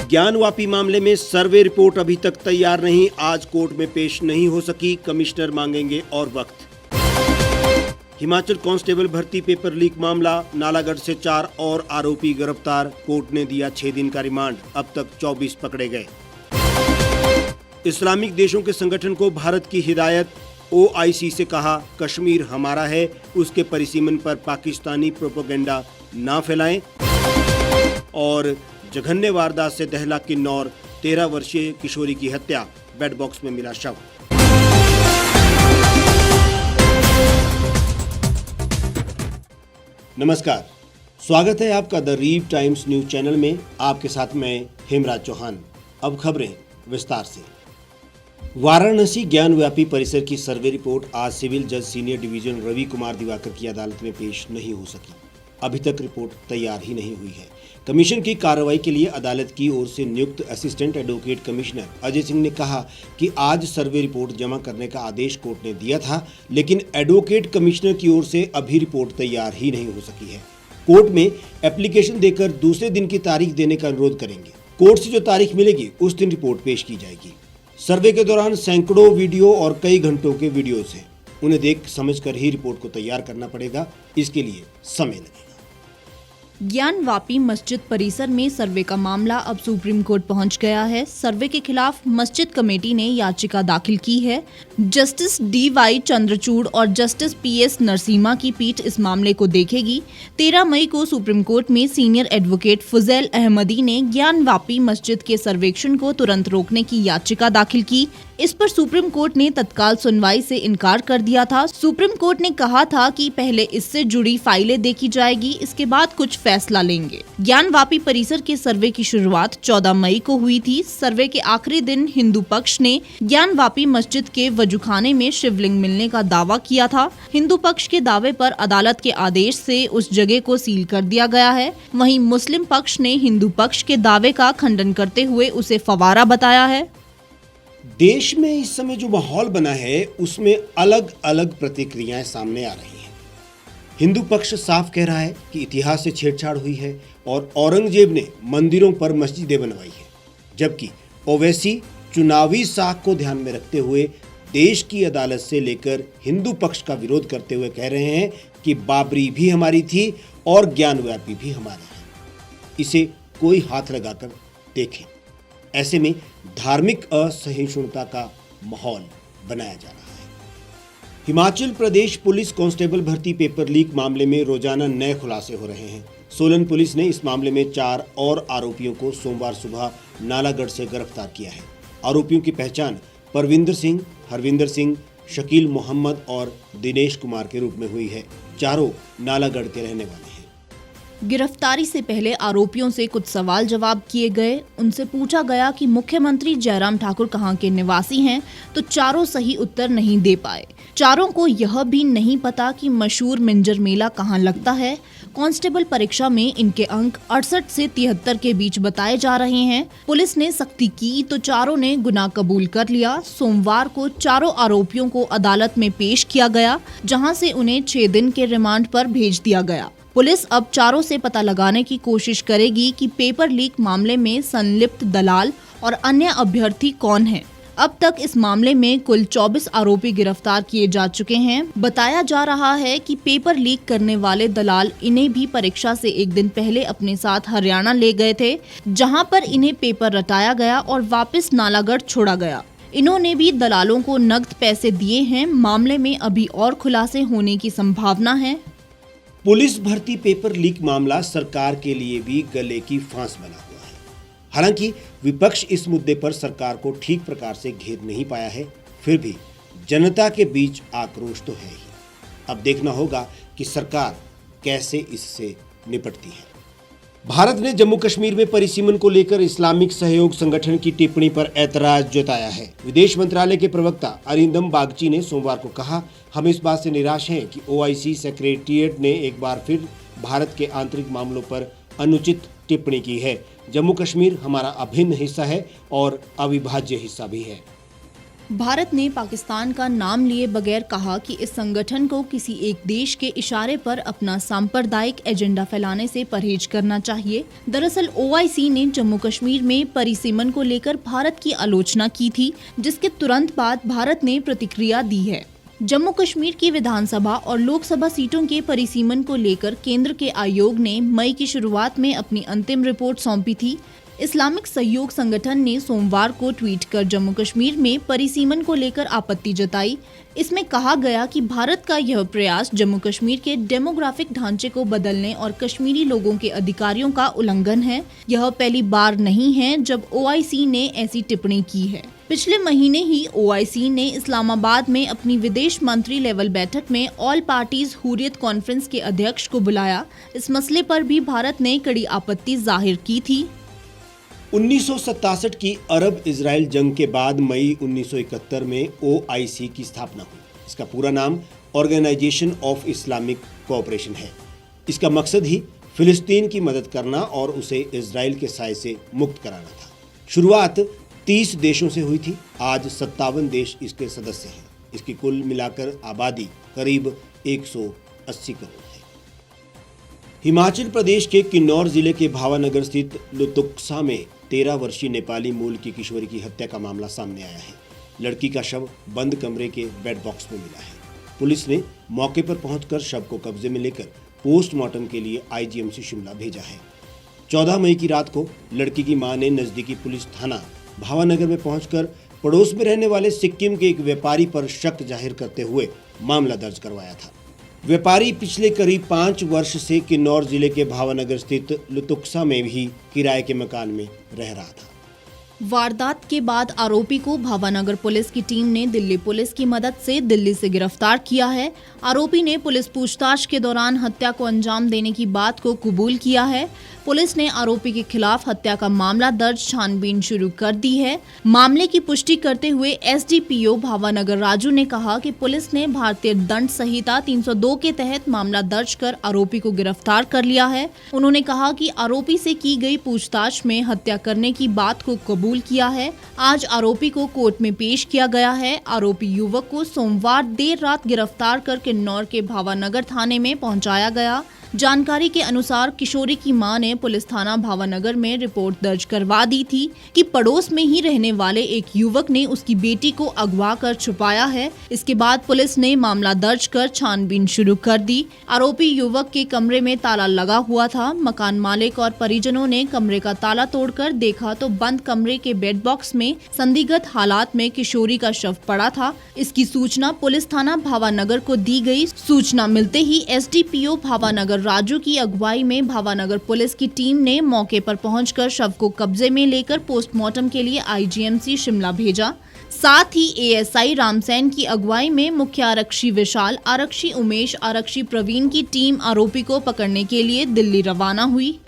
ज्ञानवापी मामले में survey report अभी तक तैयार नहीं, आज कोर्ट में पेश नहीं हो सकी, कमिश्नर मांगेंगे और वक्त। हिमाचल कांस्टेबल भर्ती पेपर लीक मामला, नालागढ़ से 4 और आरोपी गिरफ्तार, कोर्ट ने दिया 6 दिन का रिमांड, अब तक 24 पकड़े गए। इस्लामिक देशों के संगठन को भारत की हिदायत, OIC से कहा कश्मीर हमारा है, उसके परिसीमन पर पाकिस्तानी प्रोपेगेंडा ना फैलाएं। और जघन्य वारदात से दहला किन्नौर, 13 वर्षीय किशोरी की हत्या, बेड बॉक्स में मिला शव। नमस्कार, स्वागत है आपका द रीव टाइम्स न्यूज चैनल में। आपके साथ मैं हेमराज चौहान। अब खबरें विस्तार से। वाराणसी ज्ञानव्यापी परिसर की सर्वे रिपोर्ट आज सिविल जज सीनियर डिवीजन रवि कुमार दिवाकर की अदालत में पेश नहीं हो सकी। अभी तक रिपोर्ट तैयार ही नहीं हुई है। कमीशन की कार्रवाई के लिए अदालत की ओर से नियुक्त assistant advocate commissioner Ajay Singh ने कहा कि आज सर्वे रिपोर्ट जमा करने का आदेश कोर्ट ने दिया था, लेकिन एडवोकेट कमिश्नर की ओर से अभी रिपोर्ट तैयार ही नहीं हो सकी है। कोर्ट में एप्लीकेशन देकर दूसरे दिन की तारीख देने का अनुरोध करेंगे। कोर्ट से जो तारीख मिलेगी उस दिन रिपोर्ट पेश की जाएगी। सर्वे के दौरान सैकड़ों वीडियो और कई घंटों के वीडियोज हैं, उन्हें देख समझकर ही रिपोर्ट को तैयार करना पड़ेगा, इसके लिए समय लगेगा। ज्ञानवापी मस्जिद परिसर में सर्वे का मामला अब सुप्रीम कोर्ट पहुंच गया है। सर्वे के खिलाफ मस्जिद कमेटी ने याचिका दाखिल की है। जस्टिस DY चंद्रचूड़ और जस्टिस PS नरसिम्हा की पीठ इस मामले को देखेगी। 13 मई को सुप्रीम कोर्ट में सीनियर एडवोकेट फुजैल अहमदी ने ज्ञानवापी मस्जिद के सर्वेक्षण को तुरंत रोकने की याचिका दाखिल की। इस पर सुप्रीम कोर्ट ने तत्काल सुनवाई से इनकार कर दिया था। सुप्रीम कोर्ट ने कहा था कि पहले इससे जुड़ी फाइलें देखी जाएगी, इसके बाद कुछ फैसला लेंगे। ज्ञानवापी परिसर के सर्वे की शुरुआत 14 मई को हुई थी। सर्वे के आखिरी दिन हिंदू पक्ष ने ज्ञानवापी मस्जिद के वजूखाने में शिवलिंग मिलने का दावा किया था। हिंदू पक्ष के दावे पर अदालत के आदेश से उस जगह को सील कर दिया गया है। वहीं मुस्लिम पक्ष ने हिंदू पक्ष के दावे का खंडन करते हुए उसे फवारा बताया है। देश में इस समय जो माहौल बना है उसमें अलग अलग प्रतिक्रियाएं सामने आ रही हैं। हिंदू पक्ष साफ कह रहा है कि इतिहास से छेड़छाड़ हुई है और औरंगजेब ने मंदिरों पर मस्जिदें बनवाई है, जबकि ओवैसी चुनावी साख को ध्यान में रखते हुए देश की अदालत से लेकर हिंदू पक्ष का विरोध करते हुए कह रहे हैं कि बाबरी भी हमारी थी और ज्ञानव्यापी भी हमारा है, इसे कोई हाथ लगाकर देखें। ऐसे में धार्मिक असहिष्णुता का माहौल बनाया जा रहा है। हिमाचल प्रदेश पुलिस कांस्टेबल भर्ती पेपर लीक मामले में रोजाना नए खुलासे हो रहे हैं। सोलन पुलिस ने इस मामले में 4 और आरोपियों को सोमवार सुबह नालागढ़ से गिरफ्तार किया है। आरोपियों की पहचान परविंदर सिंह, हरविंदर सिंह, शकील मोहम्मद और दिनेश कुमार के रूप में हुई है। चारों नालागढ़ के रहने वाले हैं। गिरफ्तारी से पहले आरोपियों से कुछ सवाल जवाब किए गए। उनसे पूछा गया कि मुख्यमंत्री जयराम ठाकुर कहां के निवासी हैं, तो चारों सही उत्तर नहीं दे पाए। चारों को यह भी नहीं पता कि मशहूर मिंजर मेला कहां लगता है। कांस्टेबल परीक्षा में इनके अंक 68 से 73 के बीच बताए जा रहे हैं। पुलिस ने सख्ती की तो चारों ने गुनाह कबूल कर लिया। सोमवार को चारों आरोपियों को अदालत में पेश किया गया, जहां से उन्हें 6 दिन के रिमांड पर भेज दिया गया। पुलिस अब चारों से पता लगाने की कोशिश करेगी कि पेपर लीक मामले में संलिप्त दलाल और अन्य अभ्यर्थी कौन हैं। अब तक इस मामले में कुल 24 आरोपी गिरफ्तार किए जा चुके हैं। बताया जा रहा है कि पेपर लीक करने वाले दलाल इन्हें भी परीक्षा से एक दिन पहले अपने साथ हरियाणा ले गए थे, जहां पर इन्हें पेपर रटाया गया और वापस नालागढ़ छोड़ा गया। इन्होंने भी दलालों को नकद पैसे दिए हैं। मामले में अभी और खुलासे होने की संभावना है। पुलिस भर्ती पेपर लीक मामला सरकार के लिए भी गले की फांस बना हुआ है। हालांकि विपक्ष इस मुद्दे पर सरकार को ठीक प्रकार से घेर नहीं पाया है, फिर भी जनता के बीच आक्रोश तो है ही। अब देखना होगा कि सरकार कैसे इससे निपटती है। भारत ने जम्मू कश्मीर में परिसीमन को लेकर इस्लामिक सहयोग संगठन की टिप्पणी पर ऐतराज जताया है। विदेश मंत्रालय के प्रवक्ता अरिंदम बागची ने सोमवार को कहा, हम इस बात से निराश हैं कि OIC सेक्रेटेरिएट ने एक बार फिर भारत के आंतरिक मामलों पर अनुचित टिप्पणी की है। जम्मू कश्मीर हमारा अभिन्न हिस्सा है और अविभाज्य हिस्सा भी है। भारत ने पाकिस्तान का नाम लिए बगैर कहा कि इस संगठन को किसी एक देश के इशारे पर अपना सांप्रदायिक एजेंडा फैलाने से परहेज करना चाहिए। दरअसल ओआईसी ने जम्मू कश्मीर में परिसीमन को लेकर भारत की आलोचना की थी, जिसके तुरंत बाद भारत ने प्रतिक्रिया दी है। जम्मू कश्मीर की विधानसभा और लोकसभा सीटों के परिसीमन को लेकर केंद्र के आयोग ने मई की शुरुआत में अपनी अंतिम रिपोर्ट सौंपी थी। इस्लामिक सहयोग संगठन ने सोमवार को ट्वीट कर जम्मू कश्मीर में परिसीमन को लेकर आपत्ति जताई। इसमें कहा गया कि भारत का यह प्रयास जम्मू कश्मीर के डेमोग्राफिक ढांचे को बदलने और कश्मीरी लोगों के अधिकारों का उल्लंघन है। यह पहली बार नहीं है जब ओआईसी ने ऐसी टिप्पणी की है। पिछले महीने ही ओआईसी ने इस्लामाबाद में अपनी विदेश मंत्री लेवल बैठक में ऑल पार्टीज हुर्रियत कॉन्फ्रेंस के अध्यक्ष को बुलाया। इस मसले पर भी भारत ने कड़ी आपत्ति जाहिर की थी। 1967 की अरब इजराइल जंग के बाद मई 1971 में ओआईसी की स्थापना हुई। इसका पूरा नाम ऑर्गेनाइजेशन ऑफ इस्लामिक कोऑपरेशन है। इसका मकसद ही फिलिस्तीन की मदद करना और उसे इजराइल के साए से मुक्त कराना था। शुरुआत 30 देशों से हुई थी। आज 57 देश इसके सदस्य हैं। इसकी कुल मिलाकर आबादी करीब 180 करोड़ है। हिमाचल प्रदेश के किन्नौर जिले के भावानगर स्थित लुतुक्सा में 13 वर्षीय नेपाली मूल की किशोरी की हत्या का मामला सामने आया है। लड़की का शव बंद कमरे के बेड बॉक्स में मिला है। पुलिस ने मौके पर पहुंचकर शव को कब्जे में लेकर पोस्टमार्टम के लिए आईजीएमसी शिमला भेजा है। 14 मई की रात को लड़की की मां ने नजदीकी पुलिस थाना भावानगर में पहुंचकर पड़ोस में रहने वाले सिक्किम के एक व्यापारी पर शक जाहिर करते हुए मामला दर्ज करवाया था। व्यापारी पिछले करीब 5 वर्ष से किन्नौर जिले के भावानगर स्थित लुतुक्सा में भी किराए के मकान में रह रहा था। वारदात के बाद आरोपी को भावानगर पुलिस की टीम ने दिल्ली पुलिस की मदद से दिल्ली से गिरफ्तार किया है। आरोपी ने पुलिस पूछताछ के दौरान हत्या को अंजाम देने की बात को कबूल किया है। पुलिस ने आरोपी के खिलाफ हत्या का मामला दर्ज छानबीन शुरू कर दी है। मामले की पुष्टि करते हुए एसडीपीओ भावानगर राजू ने कहा कि पुलिस ने भारतीय दंड संहिता 302 के तहत मामला दर्ज कर आरोपी को गिरफ्तार कर लिया है। उन्होंने कहा कि आरोपी से की गई पूछताछ में हत्या करने की बात को कबूल किया है। आज आरोपी को कोर्ट में पेश किया गया है। आरोपी युवक को सोमवार देर रात गिरफ्तार कर किन्नौर के भावानगर थाने में पहुंचाया गया। जानकारी के अनुसार किशोरी की मां ने पुलिस थाना भावानगर में रिपोर्ट दर्ज करवा दी थी कि पड़ोस में ही रहने वाले एक युवक ने उसकी बेटी को अगवा कर छुपाया है। इसके बाद पुलिस ने मामला दर्ज कर छानबीन शुरू कर दी। आरोपी युवक के कमरे में ताला लगा हुआ था। मकान मालिक और परिजनों ने कमरे का ताला तोड़कर देखा तो बंद कमरे के बेड बॉक्स में संदिग्ध हालात में किशोरी का शव पड़ा था। इसकी सूचना पुलिस थाना भावानगर को दी गई। सूचना मिलते ही एसडीपीओ भावानगर राजू की अगुवाई में भावानगर पुलिस की टीम ने मौके पर पहुंचकर शव को कब्जे में लेकर पोस्टमार्टम के लिए आईजीएमसी शिमला भेजा। साथ ही एएसआई रामसेन की अगुवाई में मुख्य आरक्षी विशाल, आरक्षी उमेश, आरक्षी प्रवीण की टीम आरोपी को पकड़ने के लिए दिल्ली रवाना हुई।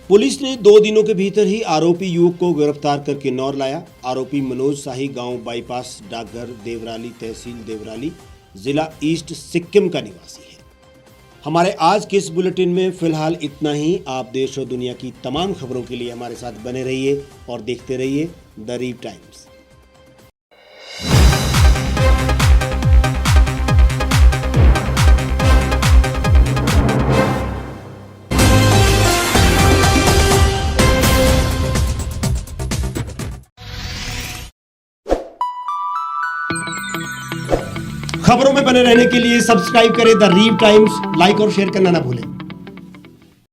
पुलिस ने 2 दिनों के भीतर ही आरोपी युवक को गिरफ्तार कर किन्नौर लाया। आरोपी मनोज शाही गांव बाईपास डाकघर देवराली, तहसील देवराली, जिला ईस्ट सिक्किम का निवासी है। हमारे आज के इस बुलेटिन में फिलहाल इतना ही। आप देश और दुनिया की तमाम खबरों के लिए हमारे साथ बने रहिए और देखते रहिए द रीव टाइम्स। खबरों में बने रहने के लिए सब्सक्राइब करें द रीव टाइम्स, लाइक और शेयर करना ना भूलें।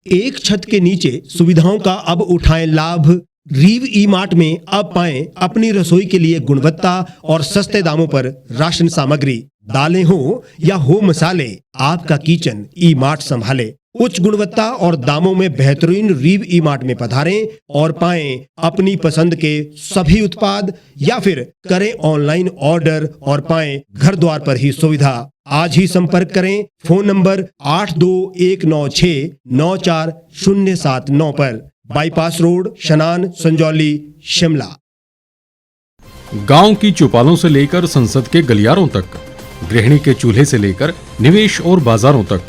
एक छत के नीचे सुविधाओं का अब उठाएं लाभ। रीव ई मार्ट में अब पाएं अपनी रसोई के लिए गुणवत्ता और सस्ते दामों पर राशन सामग्री। दालें हो या हो मसाले, आपका किचन ई मार्ट संभाले। उच्च गुणवत्ता और दामों में बेहतरीन रीव ई मार्ट में पधारें और पाएं अपनी पसंद के सभी उत्पाद, या फिर करें ऑनलाइन ऑर्डर और पाएं घर द्वार पर ही सुविधा। आज ही संपर्क करें फोन नंबर 8219694079 पर, बाईपास रोड, शनान, संजौली, शिमला। गांव की चौपालों से लेकर संसद के गलियारों तक, गृहिणी के चूल्हे से लेकर निवेश और बाजारों तक,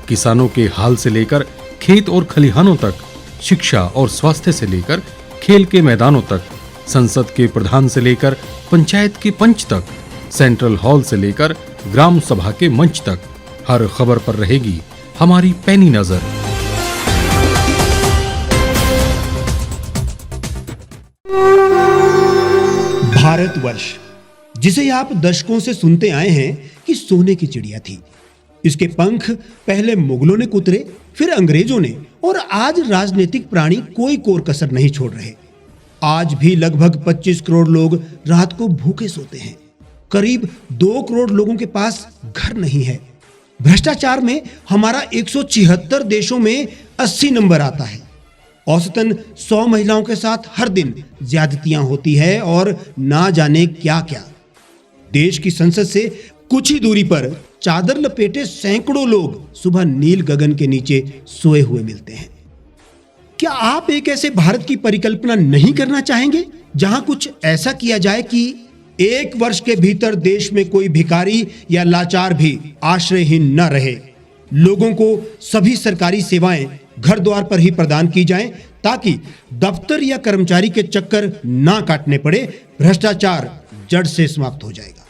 किसानों के हाल से लेकर खेत और खलिहानों तक, शिक्षा और स्वास्थ्य से लेकर खेल के मैदानों तक, संसद के प्रधान से लेकर पंचायत के पंच तक, सेंट्रल हॉल से लेकर ग्राम सभा के मंच तक, हर खबर पर रहेगी हमारी पैनी नजर। भारतवर्ष, जिसे आप दशकों से सुनते आए हैं कि सोने की चिड़िया थी। इसके पंख पहले मुगलों ने कुतरे, फिर अंग्रेजों ने, और आज राजनीतिक प्राणी कोई कोर कसर नहीं छोड़ रहे। आज भी लगभग 25 करोड़ लोग रात को भूखे सोते हैं। करीब 2 करोड़ लोगों के पास घर नहीं है। भ्रष्टाचार में हमारा 176 देशों में 80 नंबर आता है। औसतन 100 महिलाओं के साथ हर दिन ज्यादतियां होती है और ना जाने क्या क्या। देश की संसद से कुछ ही दूरी पर चादर लपेटे सैकड़ों लोग सुबह नील गगन के नीचे सोए हुए मिलते हैं। क्या आप एक ऐसे भारत की परिकल्पना नहीं करना चाहेंगे जहां कुछ ऐसा किया जाए कि 1 वर्ष के भीतर देश में कोई भिखारी या लाचार भी आश्रयहीन न रहे? लोगों को सभी सरकारी सेवाएं घर द्वार पर ही प्रदान की जाएं ताकि दफ्तर या कर्मचारी के चक्कर ना काटने पड़े। भ्रष्टाचार जड़ से समाप्त हो जाएगा।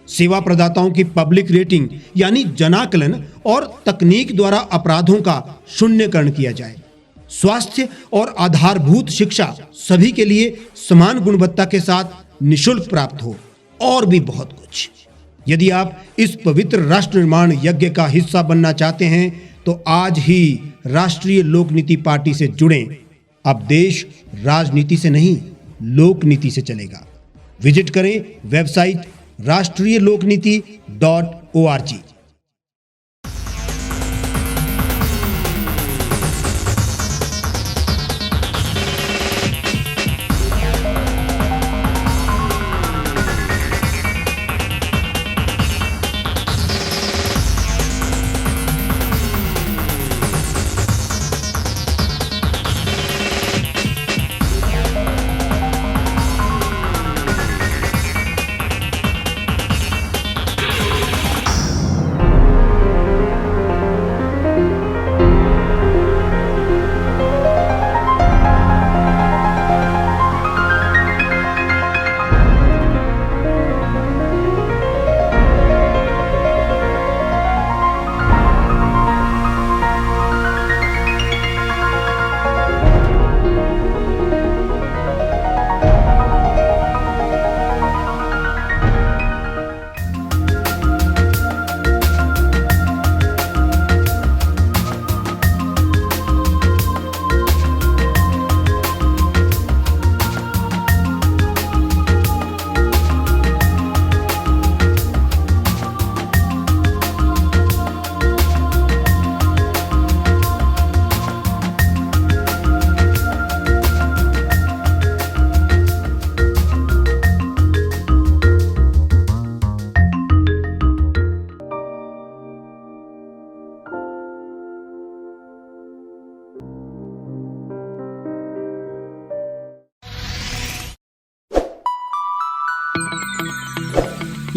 सेवा प्रदाताओं की पब्लिक रेटिंग यानी जनाकलन और तकनीक द्वारा अपराधों का शून्यकरण किया जाए। स्वास्थ्य और आधारभूत शिक्षा सभी के लिए समान गुणवत्ता के साथ निशुल्क प्राप्त हो, और भी बहुत कुछ। यदि आप इस पवित्र राष्ट्र निर्माण यज्ञ का हिस्सा बनना चाहते हैं तो आज ही राष्ट्रीय लोक नीति पार्टी से जुड़ें। अब देश राजनीति से नहीं, लोक नीति से चलेगा। विजिट करें वेबसाइट rashtriyalokniti.org।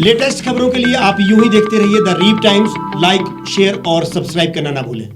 लेटेस्ट खबरों के लिए आप यूं ही देखते रहिए the reap times. Like, share और सब्सक्राइब करना ना भूलें।